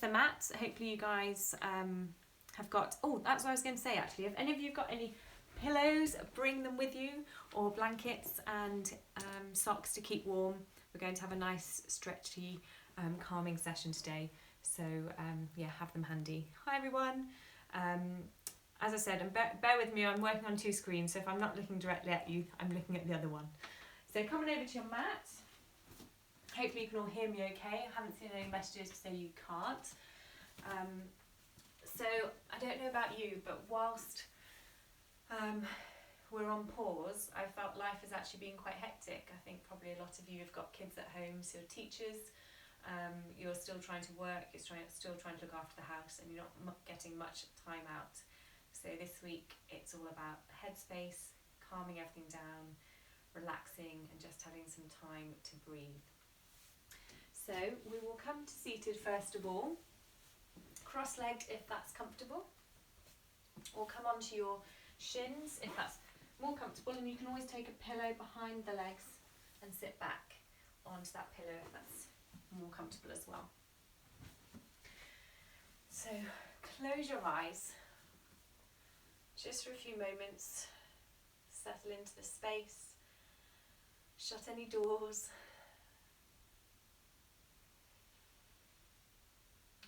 the mat. Hopefully you guys have got, oh, that's what I was going to say actually. If any of you have got any pillows, bring them with you, or blankets and socks to keep warm. We're going to have a nice stretchy calming session today, so yeah, have them handy. Hi everyone. As I said, and bear with me, I'm working on two screens, so if I'm not looking directly at you, I'm looking at the other one. So coming over to your mat. Hopefully you can all hear me okay. I haven't seen any messages to say you can't. So I don't know about you, but whilst we're on pause, I felt life has actually been quite hectic. I think probably a lot of you have got kids at home, so you're teachers, you're still trying to work, you're still trying to look after the house, and you're not getting much time out. So this week it's all about headspace, calming everything down, relaxing, and just having some time to breathe. So we will come to seated first of all, cross-legged if that's comfortable, or come onto your shins if that's more comfortable, and you can always take a pillow behind the legs and sit back onto that pillow if that's more comfortable as well. So close your eyes just for a few moments, settle into the space, shut any doors,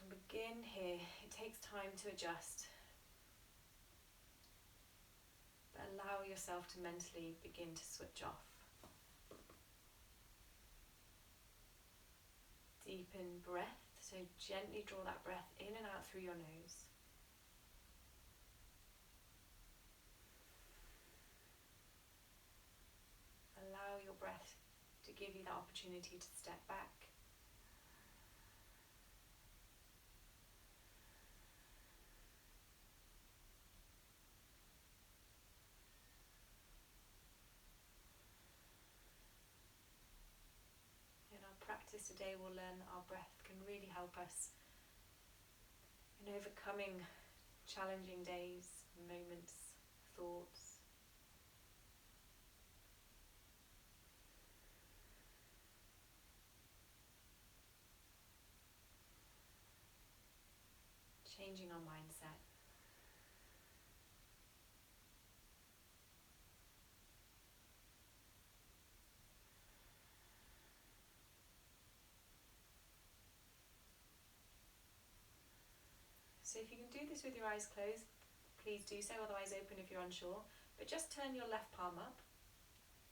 and begin here. It takes time to adjust, but allow yourself to mentally begin to switch off. Deepen breath, so gently draw that breath in and out through your nose. Allow your breath to give you the opportunity to step back. In our practice today, we'll learn that our breath can really help us in overcoming challenging days, moments, thoughts. Changing our mindset. So if you can do this with your eyes closed, please do so, otherwise open if you're unsure. But just turn your left palm up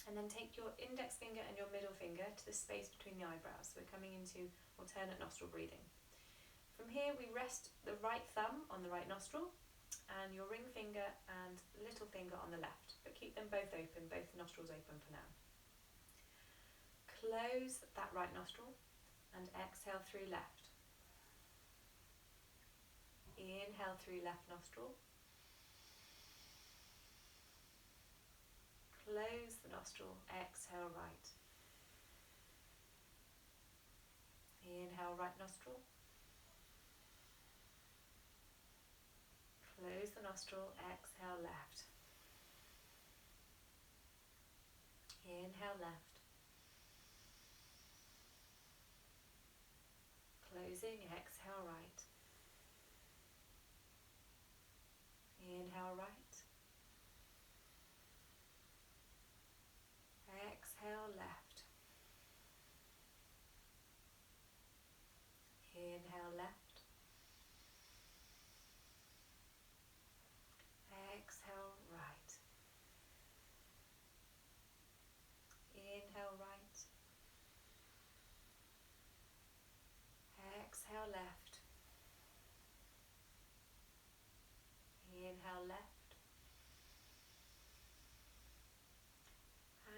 and then take your index finger and your middle finger to the space between the eyebrows. So we're coming into alternate nostril breathing. From here we rest the right thumb on the right nostril and your ring finger and little finger on the left, but keep them both open, both nostrils open for now. Close that right nostril and exhale through left. Inhale through left nostril. Close the nostril, exhale right. Inhale right nostril. Close the nostril, exhale left. Inhale left. Closing, exhale right. Inhale right. Exhale left. Inhale left. Exhale right. Inhale right. Exhale left. Inhale left.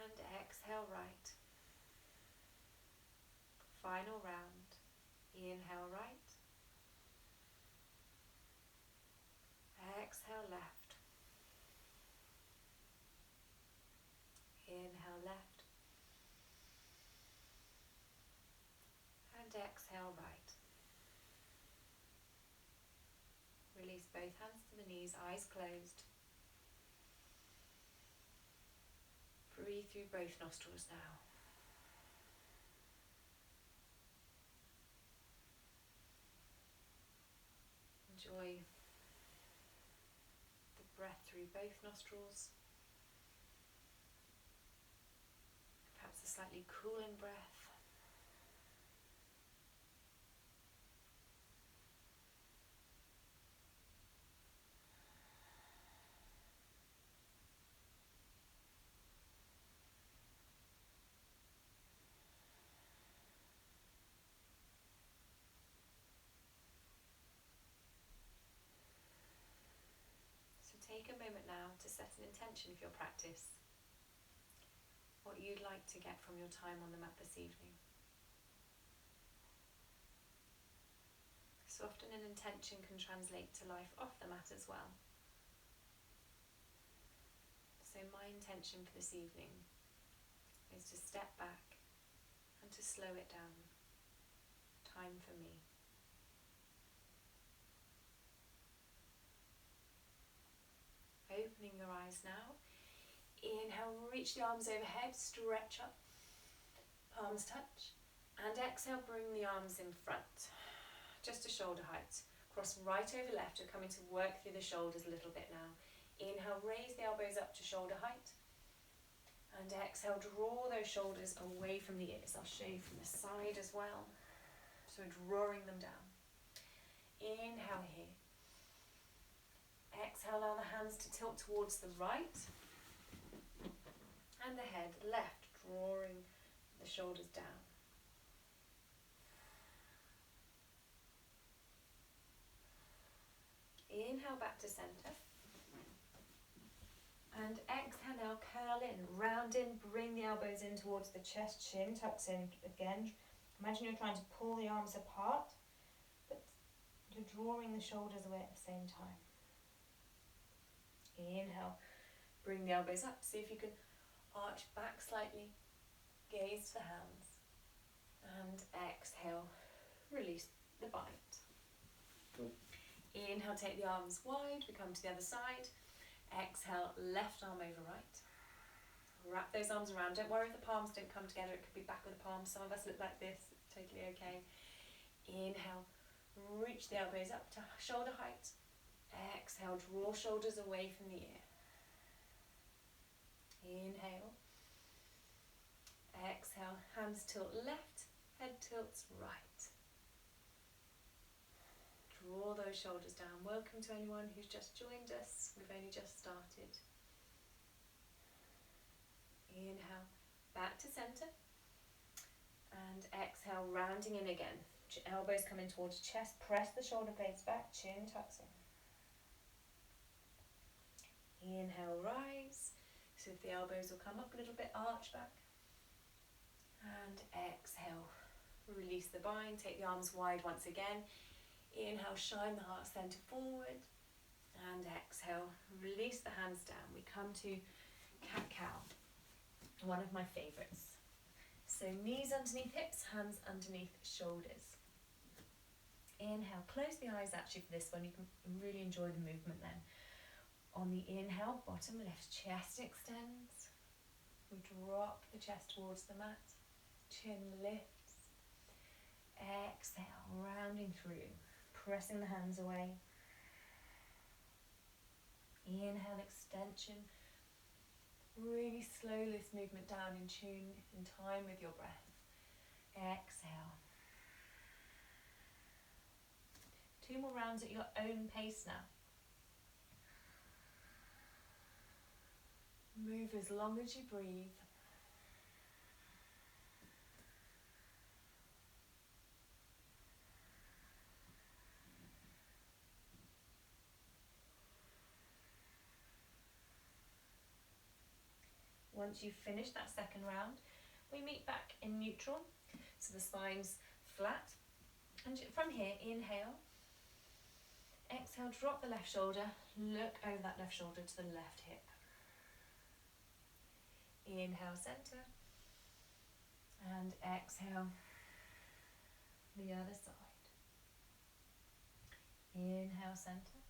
And exhale right. Final round. Inhale right. Exhale left. Inhale left. And exhale right. Release both hands to the knees, eyes closed. Breathe through both nostrils now. through both nostrils. Perhaps a slightly cooling breath. Take a moment now to set an intention for your practice. What you'd like to get from your time on the mat this evening. So often an intention can translate to life off the mat as well. So my intention for this evening is to step back and to slow it down. Time for me. Opening your eyes now. Inhale, reach the arms overhead, stretch up, palms touch. And exhale, bring the arms in front, just to shoulder height. Cross right over left, you're coming to work through the shoulders a little bit now. Inhale, raise the elbows up to shoulder height. And exhale, draw those shoulders away from the ears. I'll show you from the side as well. So drawing them down. Inhale here. Exhale, allow the hands to tilt towards the right and the head left, drawing the shoulders down. Inhale back to centre. And exhale now, curl in, round in, bring the elbows in towards the chest, chin tucks in again. Imagine you're trying to pull the arms apart, but you're drawing the shoulders away at the same time. Inhale, bring the elbows up. See if you can arch back slightly, gaze to the hands. And exhale, release the bite. Inhale, take the arms wide, we come to the other side. Exhale, left arm over right. Wrap those arms around. Don't worry if the palms don't come together, it could be back with the palms. Some of us look like this, it's totally okay. Inhale, reach the elbows up to shoulder height. Exhale, draw shoulders away from the ear. Inhale. Exhale, hands tilt left, head tilts right. Draw those shoulders down. Welcome to anyone who's just joined us. We've only just started. Inhale, back to centre. And exhale, rounding in again. Elbows coming towards chest. Press the shoulder blades back, chin tucks in. Inhale, rise. So if the elbows will come up a little bit, arch back. And exhale, release the bind, take the arms wide once again. Inhale, shine the heart centre forward. And exhale, release the hands down. We come to cat-cow, one of my favourites. So knees underneath hips, hands underneath shoulders. Inhale, close the eyes actually for this one. You can really enjoy the movement then. On the inhale, bottom left chest extends. We drop the chest towards the mat. Chin lifts. Exhale, rounding through, pressing the hands away. Inhale, extension. Really slow this movement down in tune, in time with your breath. Exhale. 2 more rounds at your own pace now. Move as long as you breathe. Once you've finished that second round, we meet back in neutral. So the spine's flat. And from here, inhale. Exhale, drop the left shoulder. Look over that left shoulder to the left hip. Inhale, centre. And exhale, the other side. Inhale, centre.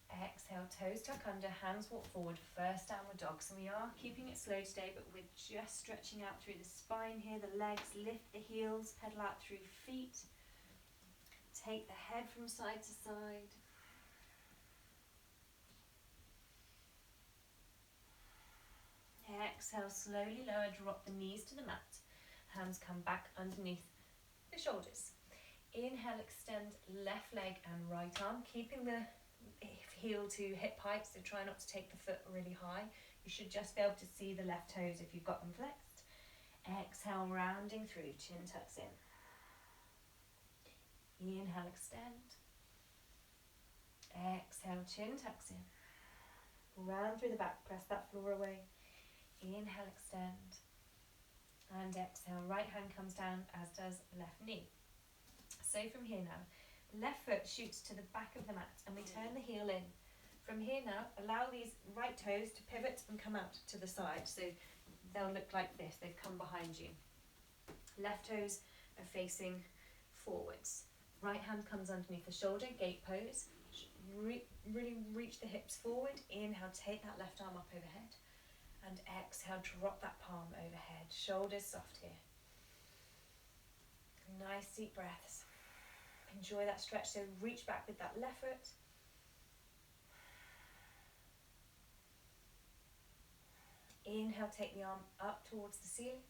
Exhale, toes tuck under, hands walk forward, first downward dog. So we are keeping it slow today, but we're just stretching out through the spine here, the legs, lift the heels, pedal out through feet. Take the head from side to side. exhale, slowly lower, drop the knees to the mat. Hands come back underneath the shoulders. Inhale, extend left leg and right arm, keeping the heel to hip height, so try not to take the foot really high. You should just be able to see the left toes if you've got them flexed. Exhale, rounding through, chin tucks in. Inhale, extend. Exhale, chin tucks in. Round through the back, press that floor away. Inhale, extend. And exhale, right hand comes down, as does left knee. So from here now, left foot shoots to the back of the mat and we turn the heel in. From here now, allow these right toes to pivot and come out to the side. So they'll look like this, they've come behind you. Left toes are facing forwards. Right hand comes underneath the shoulder, gate pose. Really reach the hips forward. Inhale, take that left arm up overhead. And exhale, drop that palm overhead. Shoulders soft here. Nice deep breaths. Enjoy that stretch, so reach back with that left foot. Inhale, take the arm up towards the ceiling.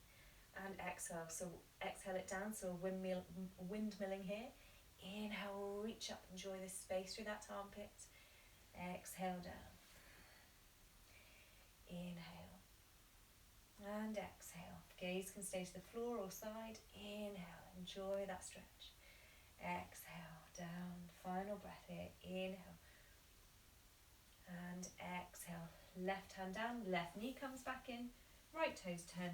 And exhale, so exhale it down, so windmilling here. Inhale, reach up, enjoy this space through that armpit. Exhale down. Inhale. And exhale. Gaze can stay to the floor or side. Inhale, enjoy that stretch. Exhale, down. Final breath here. Inhale. And exhale. Left hand down, left knee comes back in. Right toes turn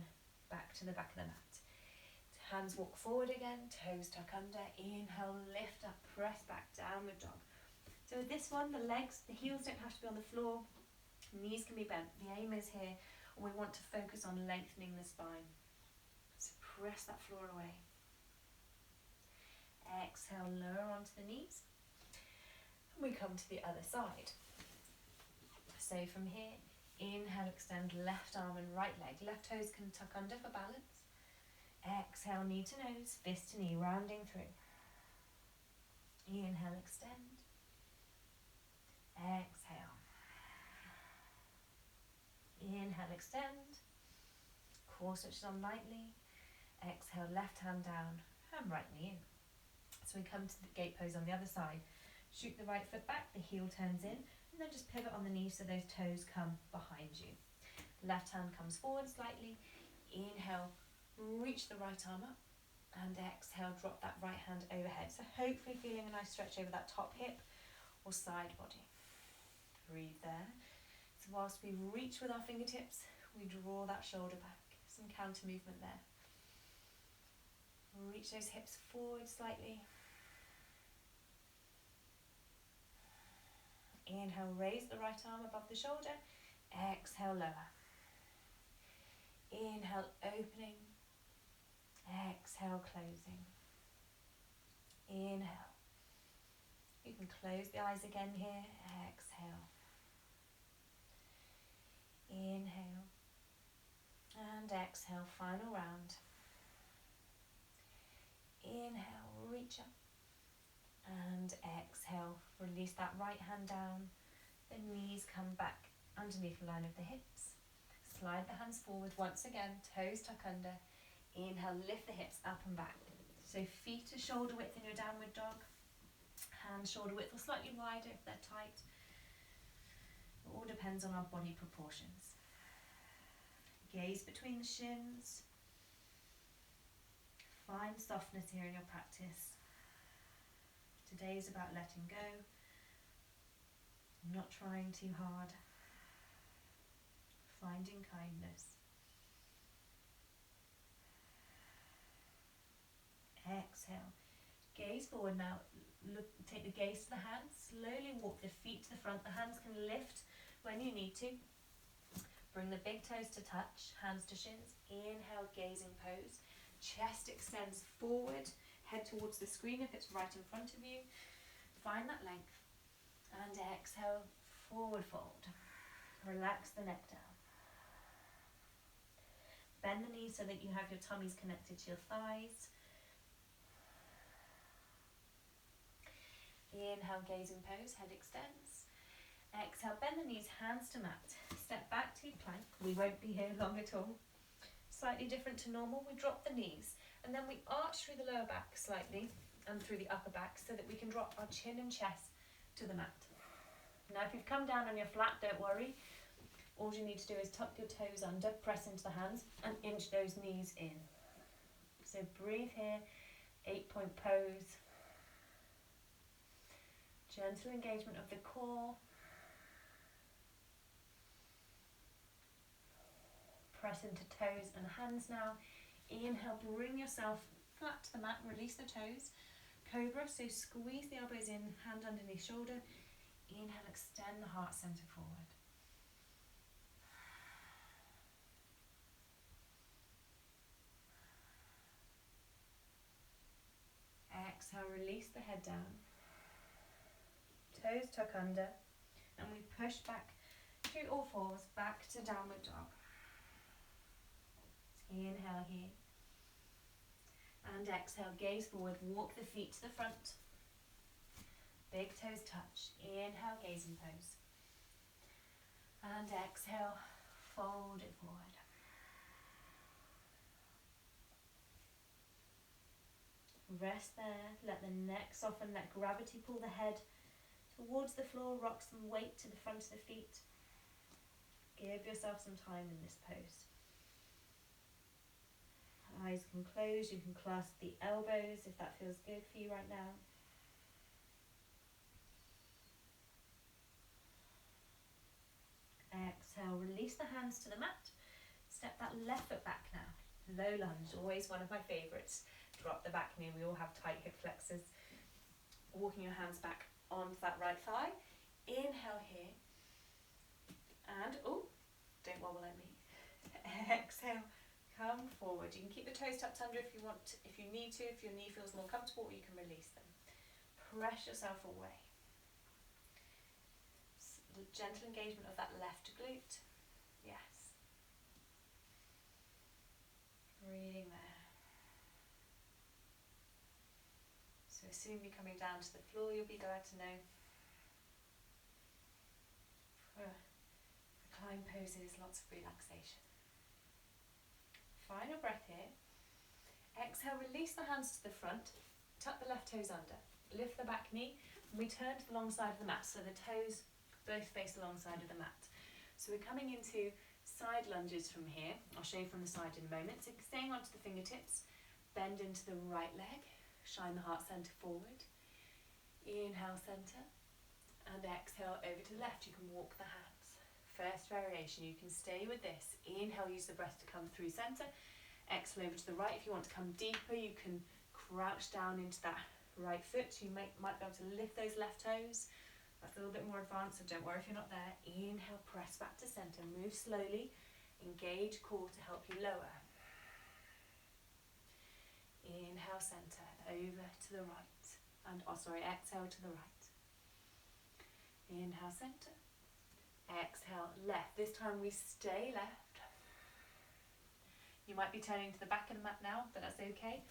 back to the back of the mat. Hands walk forward again, toes tuck under. Inhale, lift up, press back, downward dog. So with this one, the heels don't have to be on the floor. Knees can be bent. The aim is here, we want to focus on lengthening the spine. So press that floor away. Exhale, lower onto the knees. And we come to the other side. So from here, inhale, extend left arm and right leg. Left toes can tuck under for balance. Exhale, knee to nose, fist to knee, rounding through. Inhale, extend. Exhale. Inhale, extend. Core switches on lightly. Exhale, left hand down and right knee in. So we come to the gate pose on the other side. Shoot the right foot back, the heel turns in, and then just pivot on the knee so those toes come behind you. Left hand comes forward slightly. Inhale, reach the right arm up, and exhale, drop that right hand overhead. So hopefully feeling a nice stretch over that top hip or side body. Breathe there. So whilst we reach with our fingertips, we draw that shoulder back. Some counter movement there. Reach those hips forward slightly. Inhale, raise the right arm above the shoulder. Exhale, lower. Inhale, opening. Exhale, closing. Inhale. You can close the eyes again here. Exhale. Inhale. And exhale, final round. Inhale, reach up. And exhale, release that right hand down. The knees come back underneath the line of the hips. Slide the hands forward once again, toes tuck under. Inhale, lift the hips up and back. So feet are shoulder width in your downward dog. Hands shoulder width or slightly wider if they're tight. It all depends on our body proportions. Gaze between the shins. Find softness here in your practice. Today is about letting go, not trying too hard, finding kindness. Exhale. Gaze forward now. Look, take the gaze to the hands. Slowly walk the feet to the front. The hands can lift when you need to. Bring the big toes to touch, hands to shins. Inhale, gazing pose. Chest extends forward. Head towards the screen if it's right in front of you. Find that length. And exhale, forward fold. Relax the neck down. Bend the knees so that you have your tummies connected to your thighs. Inhale, gazing pose, head extends. Exhale, bend the knees, hands to mat. Step back to plank. We won't be here long at all. Slightly different to normal, we drop the knees and then we arch through the lower back slightly and through the upper back so that we can drop our chin and chest to the mat. Now if you've come down on your flat, don't worry. All you need to do is tuck your toes under, press into the hands and inch those knees in. So breathe here, 8-point pose. Gentle engagement of the core. Press into toes and hands now. Inhale, bring yourself flat to the mat, release the toes. Cobra, so squeeze the elbows in, hand underneath shoulder. Inhale, extend the heart center forward. Exhale, release the head down. Toes tuck under, and we push back through all fours, back to downward dog. Inhale here. And exhale, gaze forward, walk the feet to the front. Big toes touch. Inhale, gazing pose. And exhale, fold it forward. Rest there, let the neck soften, let gravity pull the head towards the floor, rock some weight to the front of the feet. Give yourself some time in this pose. Eyes can close, you can clasp the elbows if that feels good for you right now. Exhale, release the hands to the mat. Step that left foot back now. Low lunge, always one of my favourites. Drop the back knee, we all have tight hip flexors. Walking your hands back onto that right thigh. Inhale here. And, don't wobble like me. Exhale, come forward. You can keep the toes tucked under if you want, if you need to, if your knee feels more comfortable, or you can release them. Press yourself away. Gentle engagement of that left glute. Yes. Breathing there. So as soon as you're coming down to the floor, you'll be glad to know. For recline poses, lots of relaxation. Final breath here. Exhale, release the hands to the front. Tuck the left toes under. Lift the back knee. And we turn to the long side of the mat, so the toes both face alongside of the mat. So we're coming into side lunges from here. I'll show you from the side in a moment. So staying onto the fingertips, bend into the right leg, shine the heart center forward. Inhale, center, and exhale over to the left. You can walk the hands. First variation, you can stay with this. Inhale, use the breath to come through center. Exhale over to the right. If you want to come deeper, you can crouch down into that right foot. You might be able to lift those left toes. That's a little bit more advanced, so don't worry if you're not there. Inhale, press back to center, move slowly, engage core to help you lower. Inhale, center, over to the right, and exhale to the right. Inhale, center, exhale, left. This time we stay left. You might be turning to the back of the mat now, but that's okay.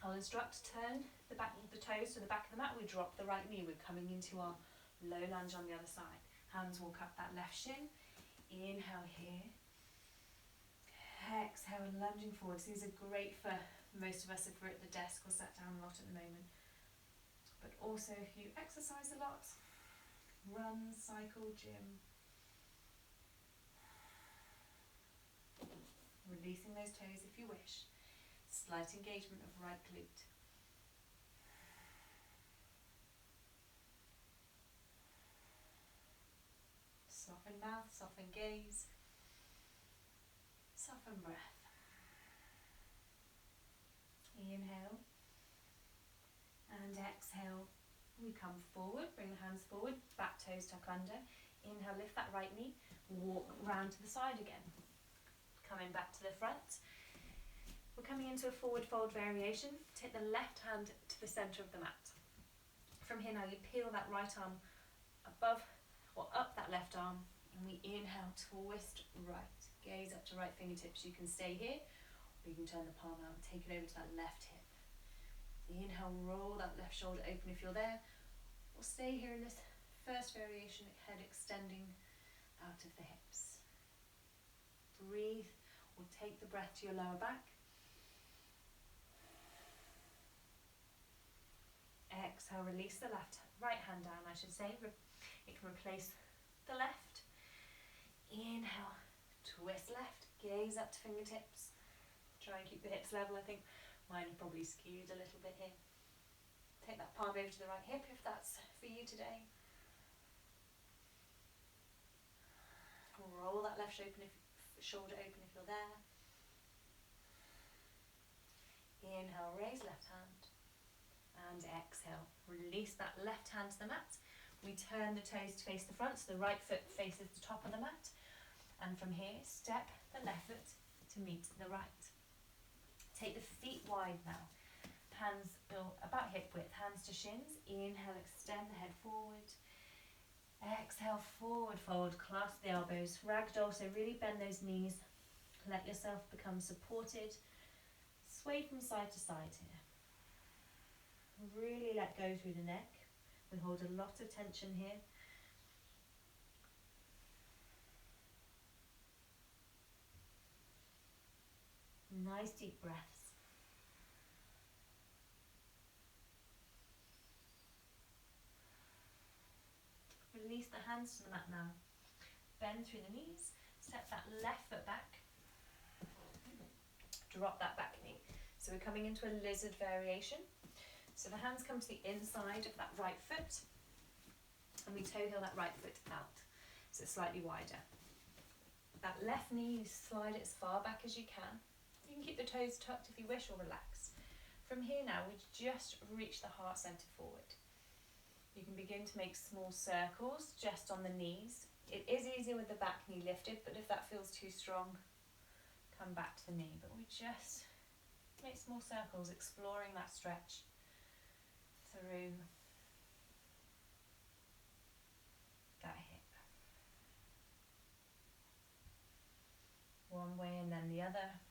I'll instruct to turn the toes to the back of the mat. We drop the right knee. We're coming into our low lunge on the other side. Hands walk up that left shin. Inhale here. Exhale, lunging forwards. These are great for most of us if we're at the desk or sat down a lot at the moment. But also if you exercise a lot, run, cycle, gym. Releasing those toes if you wish. Slight engagement of right glute. Soften mouth, soften gaze. Soften breath. Inhale. And exhale. We come forward, bring the hands forward, back toes tuck under. Inhale, lift that right knee. Walk round to the side again. Coming back to the front. We're coming into a forward fold variation. Take the left hand to the center of the mat. From here now you peel that right arm above or up that left arm, and we inhale, twist right. Gaze up to right fingertips. You can stay here, or you can turn the palm out and take it over to that left hip. Inhale, roll that left shoulder open if you're there, or stay here in this First variation, head extending out of the hips. Breathe or take the breath to your lower back. Exhale, release the right hand down, I should say. It can replace the left. Inhale, twist left, gaze up to fingertips. Try and keep the hips level. I think mine are probably skewed a little bit here. Take that palm over to the right hip if that's for you today. Roll that left shoulder open if you're there. Inhale, raise left hand. And exhale, release that left hand to the mat. We turn the toes to face the front, so the right foot faces the top of the mat. And from here, step the left foot to meet the right. Take the feet wide now. Hands about hip width, hands to shins. Inhale, extend the head forward. Exhale, forward fold, clasp the elbows. Ragdoll, so really bend those knees. Let yourself become supported. Sway from side to side here. Really let go through the neck. We hold a lot of tension here. Nice deep breaths. Release the hands to the mat now. Bend through the knees. Step that left foot back. Drop that back knee. So we're coming into a lizard variation. So the hands come to the inside of that right foot. And we toe heel that right foot out. So it's slightly wider. That left knee, you slide it as far back as you can. You can keep the toes tucked if you wish, or relax. From here now, we just reach the heart centre forward. You can begin to make small circles just on the knees. It is easier with the back knee lifted, but if that feels too strong, come back to the knee. But we just make small circles, exploring that stretch through that hip. One way and then the other.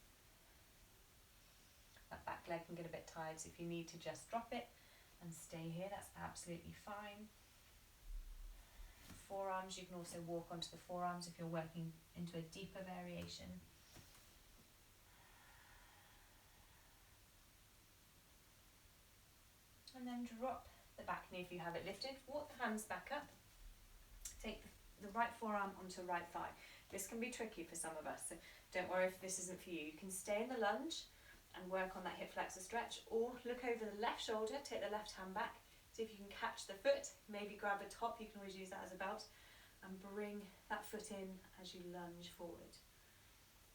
That back leg can get a bit tired, so if you need to just drop it and stay here, that's absolutely fine. Forearms, you can also walk onto the forearms if you're working into a deeper variation. And then drop the back knee if you have it lifted. Walk the hands back up. Take the right forearm onto the right thigh. This can be tricky for some of us, so don't worry if this isn't for you. You can stay in the lunge and work on that hip flexor stretch, or look over the left shoulder, take the left hand back, see if you can catch the foot, maybe grab a top, you can always use that as a belt, and bring that foot in as you lunge forward.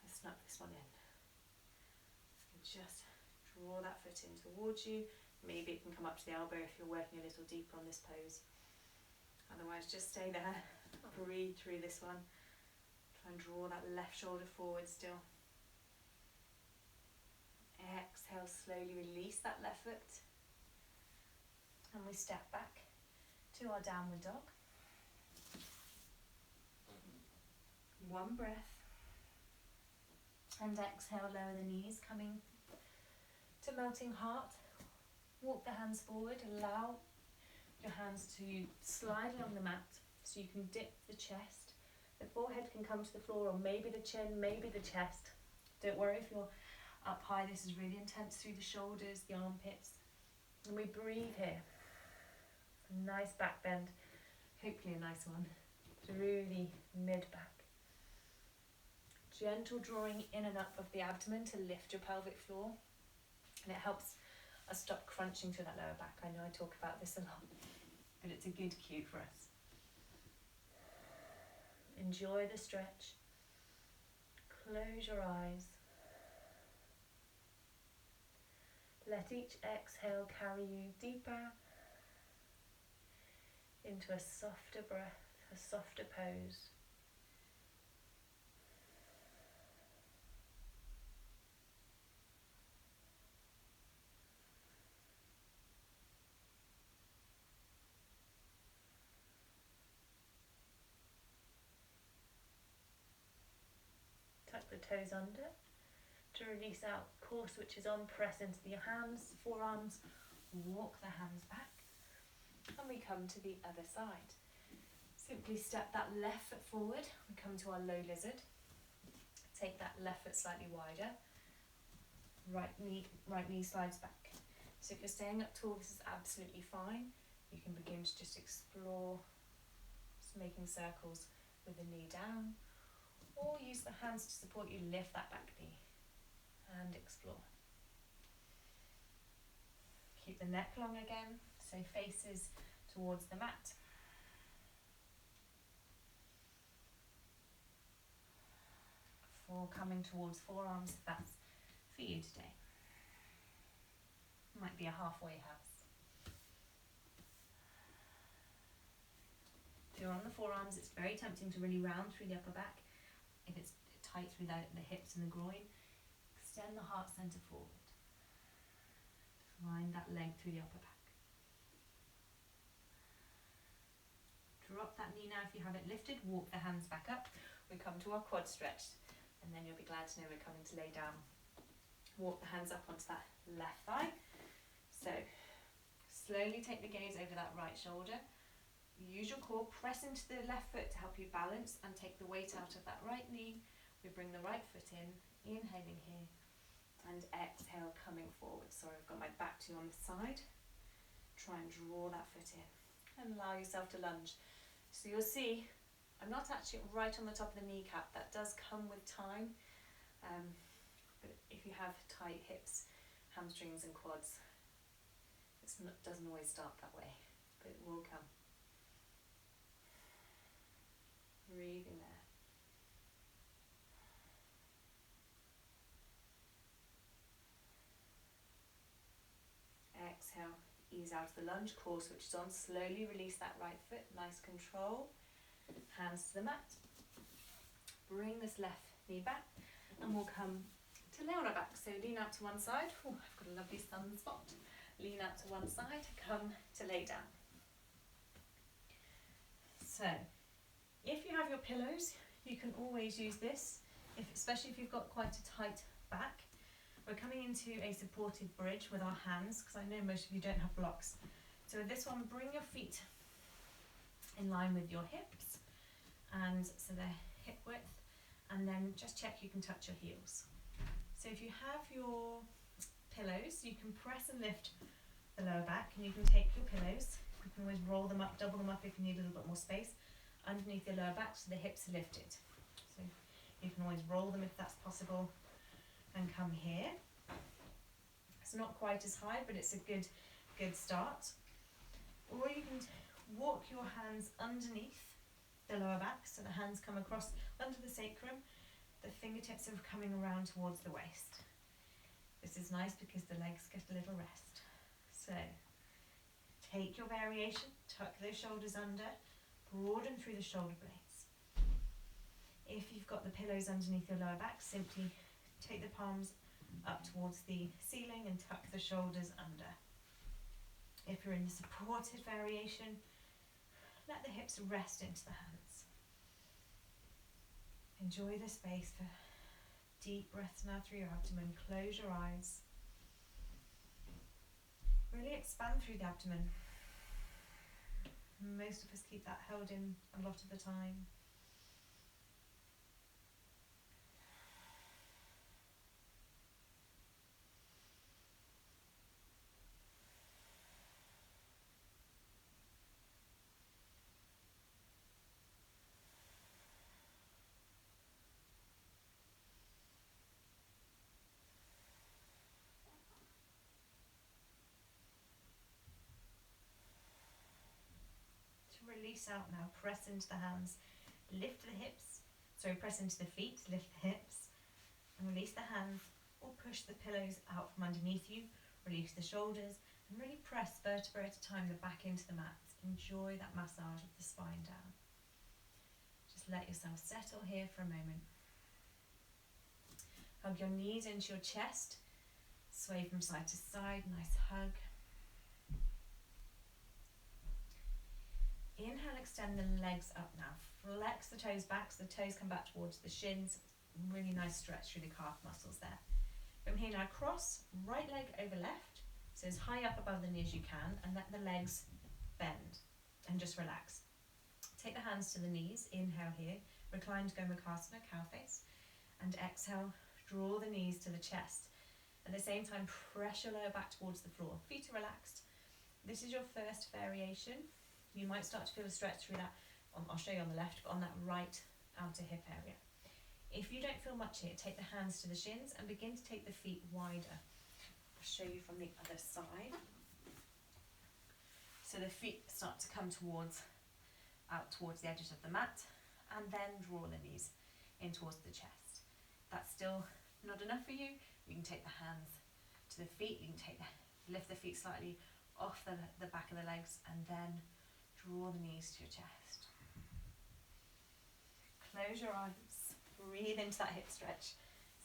Let's snap this one in. And just draw that foot in towards you. Maybe it can come up to the elbow if you're working a little deeper on this pose. Otherwise, just stay there, breathe through this one. Try and draw that left shoulder forward still. Exhale, slowly release that left foot. And we step back to our downward dog. One breath. And exhale, lower the knees, coming to melting heart. Walk the hands forward, allow your hands to slide along the mat so you can dip the chest. The forehead can come to the floor, or maybe the chin, maybe the chest. Don't worry if you're up high, this is really intense through the shoulders, the armpits. And we breathe here. A nice back bend, hopefully a nice one, through the mid-back. Gentle drawing in and up of the abdomen to lift your pelvic floor. And it helps us stop crunching through that lower back. I know I talk about this a lot, but it's a good cue for us. Enjoy the stretch. Close your eyes. Let each exhale carry you deeper into a softer breath, a softer pose. Tuck the toes under to release out. Core switches on, press into the hands, forearms, walk the hands back, and we come to the other side. Simply step that left foot forward. We come to our low lizard. Take that left foot slightly wider. Right knee slides back. So if you're staying up tall, this is absolutely fine. You can begin to just explore, just making circles with the knee down, or use the hands to support you, lift that back knee and explore. Keep the neck long again, so faces towards the mat. For coming towards forearms, if that's for you today. Might be a halfway house. If you're on the forearms, it's very tempting to really round through the upper back. If it's tight through the hips and the groin, extend the heart centre forward. Wind that leg through the upper back. Drop that knee now if you have it lifted, walk the hands back up. We come to our quad stretch, and then you'll be glad to know we're coming to lay down. Walk the hands up onto that left thigh. So, slowly take the gaze over that right shoulder. Use your core, press into the left foot to help you balance and take the weight out of that right knee. We bring the right foot in, inhaling here, and exhale, coming forward. Sorry, I've got my back to you on the side. Try and draw that foot in and allow yourself to lunge. So you'll see, I'm not actually right on the top of the kneecap. That does come with time. But if you have tight hips, hamstrings and quads, it doesn't always start that way, but it will come. Breathing there. Exhale, ease out of the lunge, core switches on, slowly release that right foot, nice control. Hands to the mat. Bring this left knee back and we'll come to lay on our back. So lean out to one side. Oh, I've got a lovely sunspot. Lean out to one side, come to lay down. So, if you have your pillows, you can always use this, especially if you've got quite a tight back. We're coming into a supported bridge with our hands, because I know most of you don't have blocks. So with this one, bring your feet in line with your hips, and so they're hip width, and then just check you can touch your heels. So if you have your pillows, you can press and lift the lower back, and you can take your pillows, you can always roll them up, double them up if you need a little bit more space, underneath your lower back so the hips are lifted. So you can always roll them if that's possible and come here. It's not quite as high, but it's a good start. Or you can walk your hands underneath the lower back so the hands come across under the sacrum, the fingertips are coming around towards the waist. This is nice because the legs get a little rest. So take your variation, tuck those shoulders under, broaden through the shoulder blades. If you've got the pillows underneath your lower back, simply take the palms up towards the ceiling and tuck the shoulders under. If you're in the supported variation, let the hips rest into the hands. Enjoy the space for deep breaths now through your abdomen. Close your eyes. Really expand through the abdomen. Most of us keep that held in a lot of the time. Release out now, press into the hands, lift the hips, press into the feet, lift the hips, and release the hands, or push the pillows out from underneath you, release the shoulders, and really press vertebra at a time, the back into the mat. Enjoy that massage of the spine down. Just let yourself settle here for a moment. Hug your knees into your chest, sway from side to side, nice hug. Inhale, extend the legs up now. Flex the toes back so the toes come back towards the shins. Really nice stretch through the calf muscles there. From here now, cross right leg over left, so as high up above the knee as you can, and let the legs bend and just relax. take the hands to the knees, inhale here, reclined Gomukhasana, cow face, and exhale, draw the knees to the chest. At the same time, press your lower back towards the floor, feet are relaxed. This is your first variation. You might start to feel a stretch through that, I'll show you on the left, but on that right outer hip area. If you don't feel much here, take the hands to the shins and begin to take the feet wider. I'll show you from the other side. So the feet start to come out towards the edges of the mat, and then draw the knees in towards the chest. That's still not enough for you. You can take the hands to the feet, you can lift the feet slightly off the back of the legs, and then draw the knees to your chest. Close your eyes, breathe into that hip stretch.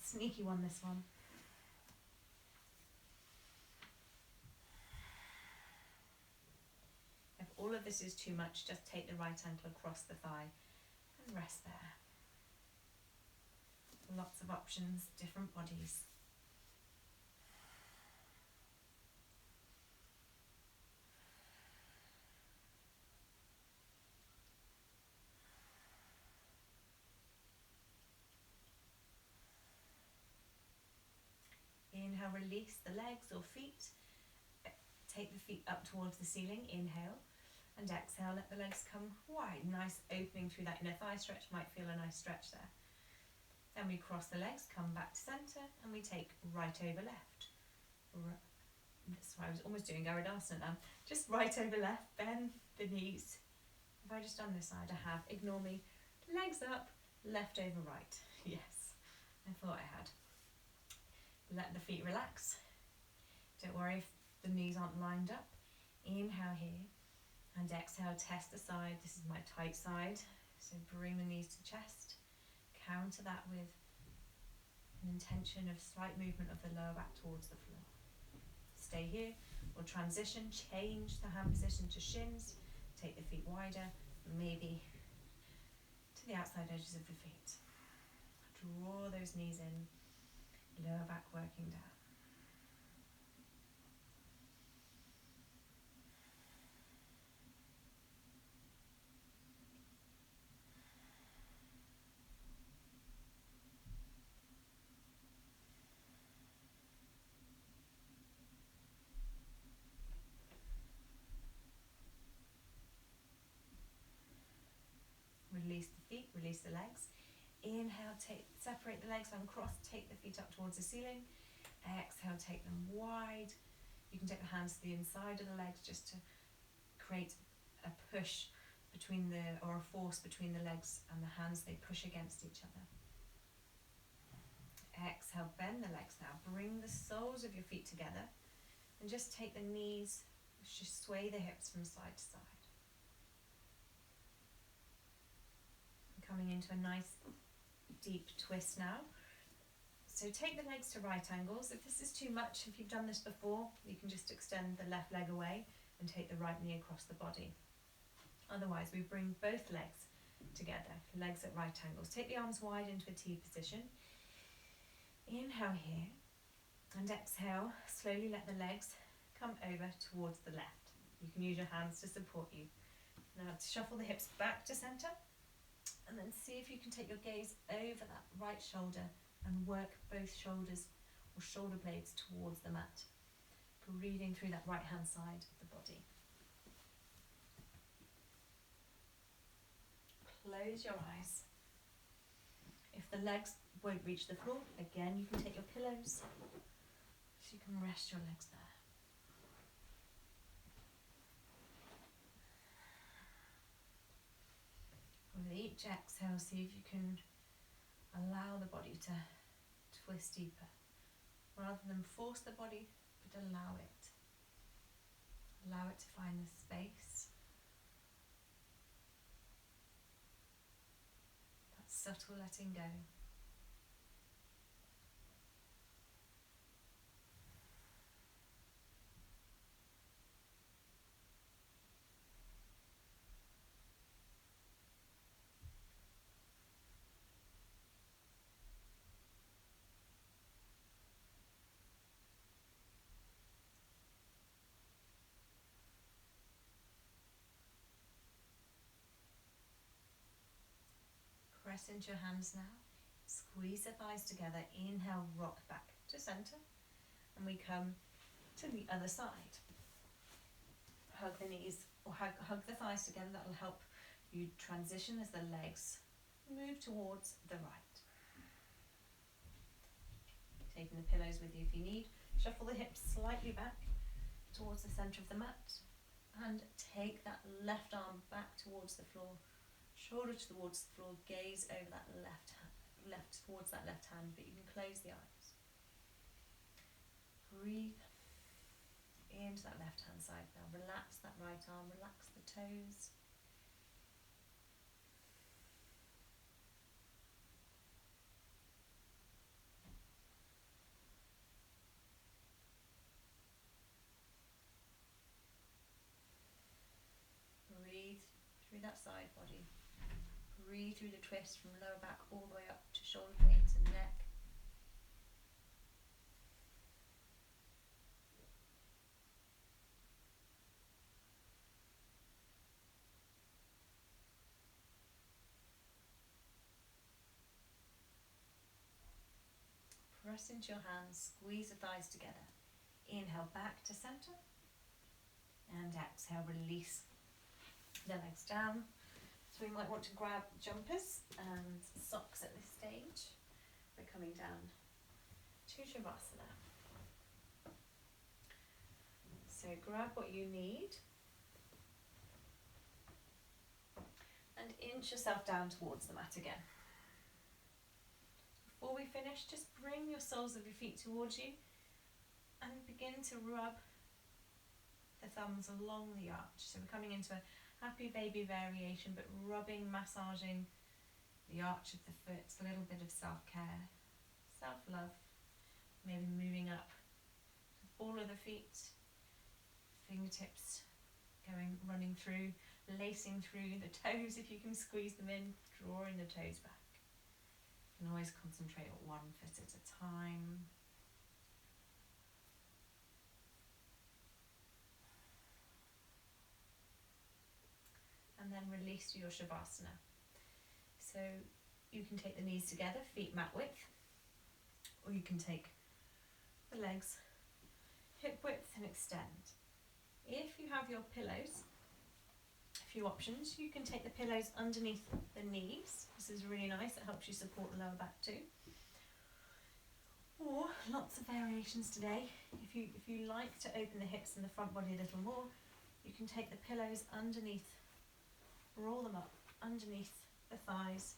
Sneaky one, this one. If all of this is too much, just take the right ankle across the thigh and rest there. Lots of options, different bodies. Inhale, release the legs or feet. Take the feet up towards the ceiling, inhale. And exhale, let the legs come wide. Nice opening through that inner thigh stretch, might feel a nice stretch there. Then we cross the legs, come back to centre, and we take right over left. Sorry, I was almost doing Garudasan now. Just right over left, bend the knees. Have I just done this side? I have, ignore me. Legs up, left over right. Yes, I thought I had. Let the feet relax. Don't worry if the knees aren't lined up. Inhale here, and exhale, test the side. This is my tight side, so bring the knees to chest. Counter that with an intention of slight movement of the lower back towards the floor. Stay here, or transition, change the hand position to shins, take the feet wider, maybe to the outside edges of the feet. Draw those knees in, lower back working down. Release the feet, release the legs. Inhale, separate the legs, uncross, take the feet up towards the ceiling. Exhale, take them wide. You can take the hands to the inside of the legs just to create a push or a force between the legs and the hands. They push against each other. Exhale, bend the legs now. Bring the soles of your feet together and just take the knees, just sway the hips from side to side. Coming into a nice deep twist now. So take the legs to right angles. If this is too much, if you've done this before, you can just extend the left leg away and take the right knee across the body. Otherwise, we bring both legs together, legs at right angles. Take the arms wide into a T position. Inhale here, and exhale, slowly let the legs come over towards the left. You can use your hands to support you. Now shuffle the hips back to center, and then see if you can take your gaze over that right shoulder and work both shoulders or shoulder blades towards the mat, breathing through that right hand side of the body. Close your eyes. If the legs won't reach the floor, again you can take your pillows so you can rest your legs there. With each exhale, see if you can allow the body to twist deeper. Rather than force the body, but allow it. Allow it to find the space. That subtle letting go. Press into your hands now. Squeeze the thighs together. Inhale, rock back to centre. And we come to the other side. Hug the knees or hug the thighs together. That will help you transition as the legs move towards the right. Taking the pillows with you if you need. Shuffle the hips slightly back towards the centre of the mat. And take that left arm back towards the floor. Shoulder towards the floor. Gaze over that left towards that left hand, but you can close the eyes. Breathe into that left hand side now. Relax that right arm, relax the toes. Breathe through that side body. Breathe through the twist from lower back all the way up to shoulder blades and neck. Press into your hands, squeeze the thighs together. Inhale back to centre. And exhale, release the legs down. So we might want to grab jumpers and socks at this stage. We're coming down to Shavasana. So grab what you need and inch yourself down towards the mat again. Before we finish, just bring your soles of your feet towards you and begin to rub the thumbs along the arch. So we're coming into a happy baby variation, but rubbing, massaging the arch of the foot, a little bit of self-care, self-love, maybe moving up the ball of the feet, fingertips running through, lacing through the toes if you can squeeze them in, drawing the toes back. You can always concentrate on one foot at a time. And then release to your Shavasana. So you can take the knees together, feet mat width, or you can take the legs hip width and extend. If you have your pillows, a few options. You can take the pillows underneath the knees. This is really nice, it helps you support the lower back too. Or lots of variations today. If you like to open the hips and the front body a little more, you can take the pillows underneath, roll them up underneath the thighs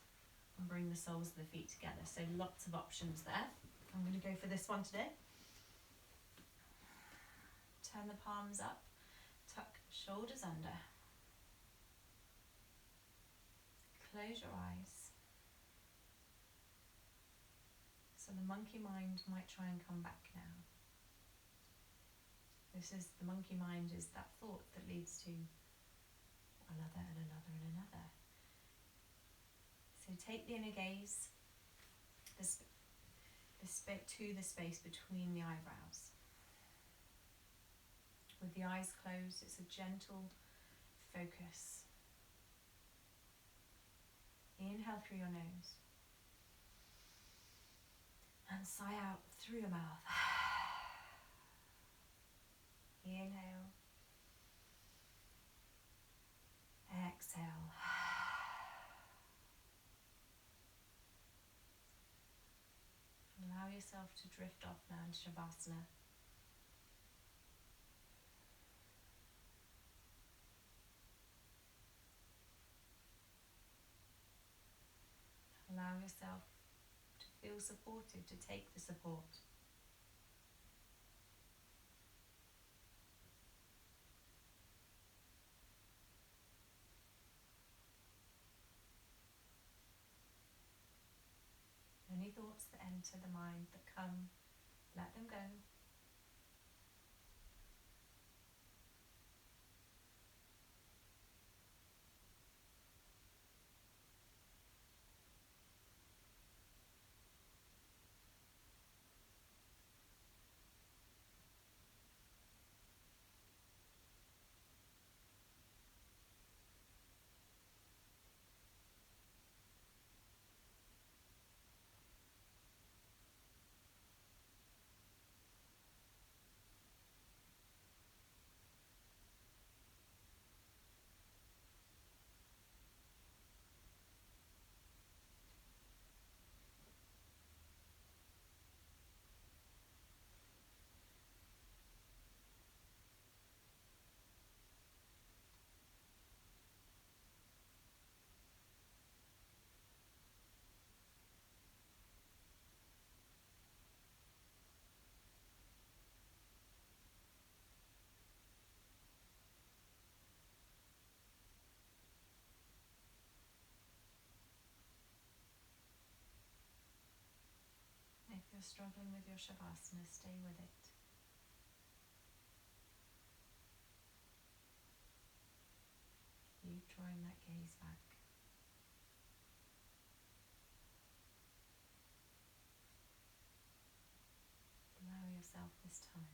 and bring the soles of the feet together. So lots of options there. I'm going to go for this one today. Turn the palms up, tuck shoulders under. Close your eyes. So the monkey mind might try and come back now. The monkey mind is that thought that leads to another and another and another. So take the inner gaze to the space between the eyebrows. With the eyes closed, it's a gentle focus. Inhale through your nose and sigh out through your mouth. Inhale. Exhale. Allow yourself to drift off now into Shavasana. Allow yourself to feel supported, to take the support. Any thoughts that enter the mind that come, let them go. struggling with your Shavasana, stay with it. Keep drawing that gaze back. Allow yourself this time.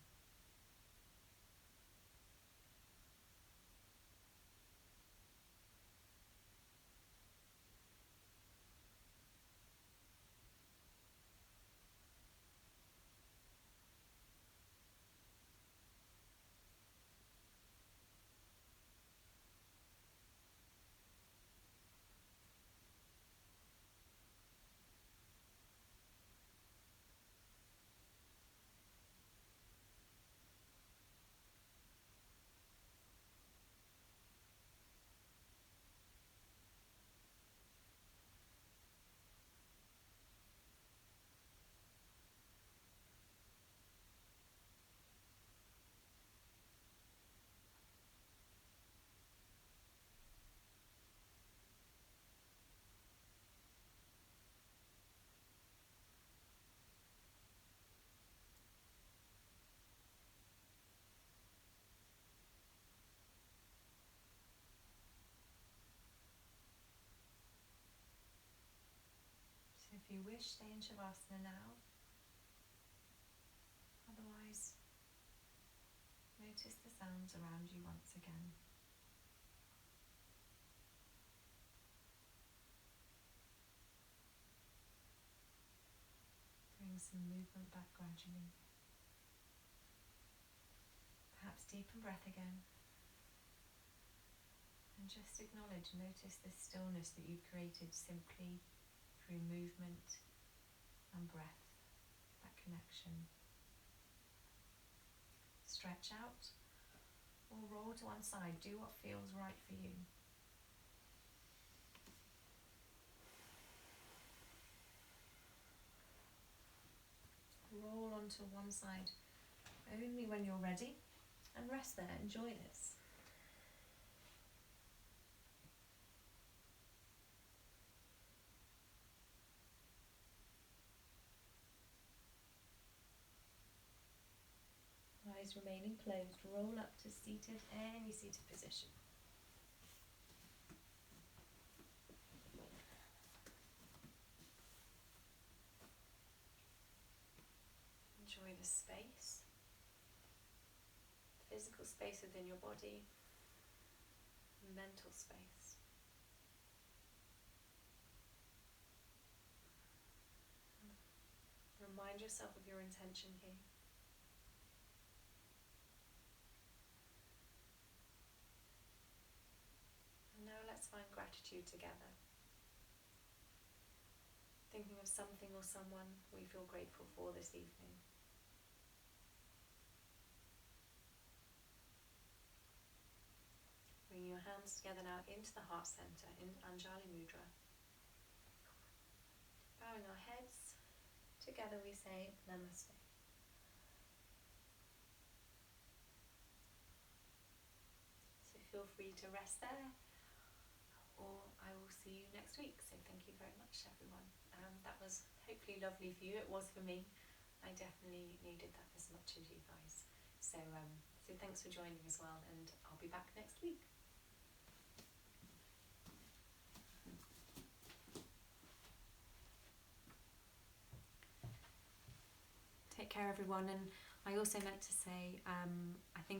So if you wish, stay in Shavasana now. Otherwise, notice the sounds around you once again. Bring some movement back gradually. Perhaps deepen breath again. And just acknowledge, notice the stillness that you've created simply through movement and breath, that connection. Stretch out or roll to one side. Do what feels right for you. Roll onto one side only when you're ready and rest there. Enjoy this. Eyes remaining closed, roll up to seated, any seated position. Enjoy the space, physical space within your body, mental space. Remind yourself of your intention here. And now let's find gratitude together. Thinking of something or someone we feel grateful for this evening. Bring your hands together now into the heart center, in Anjali Mudra. Bowing our heads, together we say Namaste. So feel free to rest there, or I will see you next week. So thank you very much, everyone. That was hopefully lovely for you. It was for me. I definitely needed that as much as you guys. So thanks for joining as well, and I'll be back next week. Take care, everyone. And I also meant to say, I think